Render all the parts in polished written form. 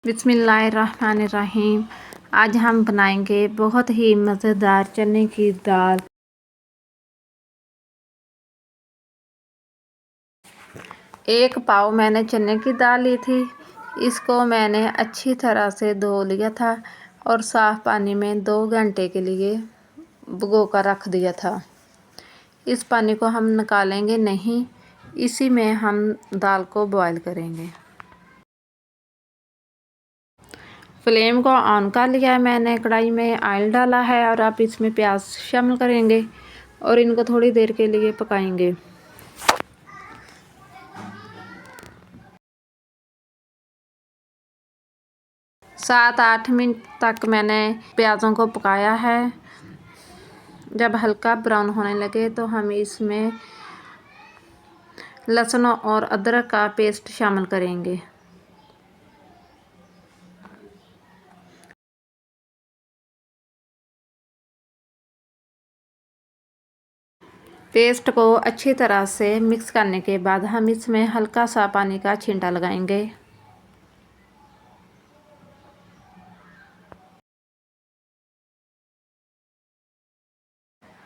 बिस्मिल्लाहिर्रहमानिर्रहीम। आज हम बनाएंगे बहुत ही मज़ेदार चने की दाल। एक पाव मैंने चने की दाल ली थी। इसको मैंने अच्छी तरह से धो लिया था और साफ़ पानी में 2 घंटे के लिए भिगो कर रख दिया था। इस पानी को हम निकालेंगे नहीं, इसी में हम दाल को बॉईल करेंगे। फ्लेम को ऑन कर लिया है मैंने। कढ़ाई में ऑयल डाला है और आप इसमें प्याज शामिल करेंगे और इनको थोड़ी देर के लिए पकाएंगे। सात आठ मिनट तक मैंने प्याज़ों को पकाया है। जब हल्का ब्राउन होने लगे तो हम इसमें लहसुन और अदरक का पेस्ट शामिल करेंगे। पेस्ट को अच्छी तरह से मिक्स करने के बाद हम इसमें हल्का सा पानी का छींटा लगाएंगे।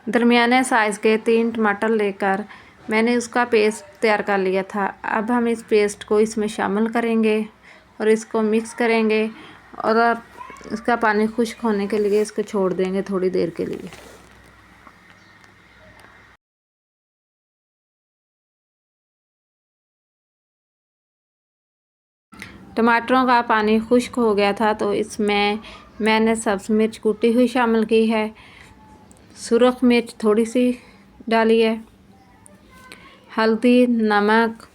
दरमियाने साइज़ के 3 टमाटर लेकर मैंने उसका पेस्ट तैयार कर लिया था। अब हम इस पेस्ट को इसमें शामिल करेंगे और इसको मिक्स करेंगे और इसका पानी खुश्क होने के लिए इसको छोड़ देंगे थोड़ी देर के लिए। टमाटरों का पानी खुश्क हो गया था तो इसमें मैंने सब्ज़ मिर्च कूटी हुई शामिल की है, सुरख मिर्च थोड़ी सी डाली है, हल्दी, नमक,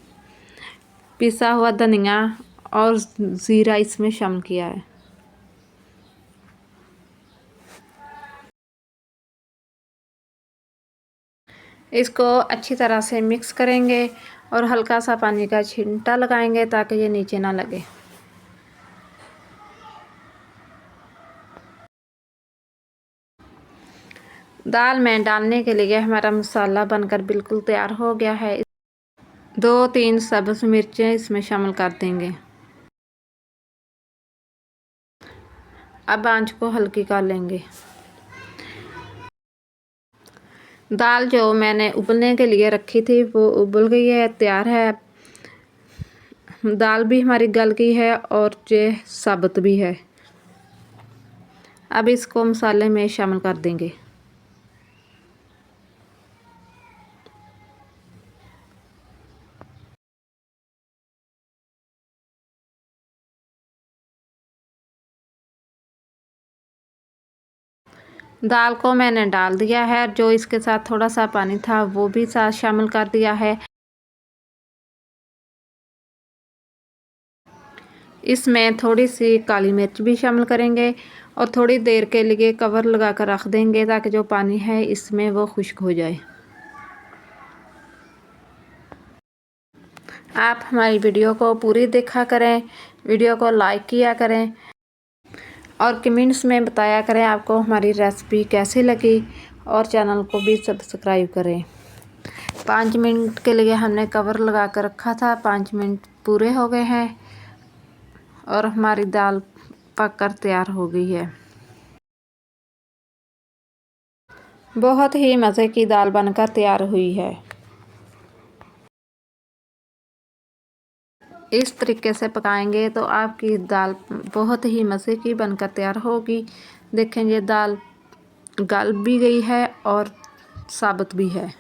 पिसा हुआ धनिया और ज़ीरा इसमें शामिल किया है। इसको अच्छी तरह से मिक्स करेंगे और हल्का सा पानी का छींटा लगाएंगे ताकि ये नीचे ना लगे। दाल में डालने के लिए हमारा मसाला बनकर बिल्कुल तैयार हो गया है। 2-3 सब्ज़ मिर्चें इसमें शामिल कर देंगे। अब आंच को हल्की कर लेंगे। दाल जो मैंने उबलने के लिए रखी थी वो उबल गई है, तैयार है। दाल भी हमारी गल गई है और ये साबुत भी है। अब इसको मसाले में शामिल कर देंगे। दाल को मैंने डाल दिया है, जो इसके साथ थोड़ा सा पानी था वो भी साथ शामिल कर दिया है। इसमें थोड़ी सी काली मिर्च भी शामिल करेंगे और थोड़ी देर के लिए कवर लगा कर रख देंगे ताकि जो पानी है इसमें वो खुश्क हो जाए। आप हमारी वीडियो को पूरी देखा करें, वीडियो को लाइक किया करें और कमेंट्स में बताया करें आपको हमारी रेसिपी कैसी लगी और चैनल को भी सब्सक्राइब करें। 5 मिनट के लिए हमने कवर लगा कर रखा था। 5 मिनट पूरे हो गए हैं और हमारी दाल पककर तैयार हो गई है। बहुत ही मज़े की दाल बनकर तैयार हुई है। इस तरीके से पकाएंगे तो आपकी दाल बहुत ही मज़े की बनकर तैयार होगी। देखें ये दाल गल भी गई है और साबुत भी है।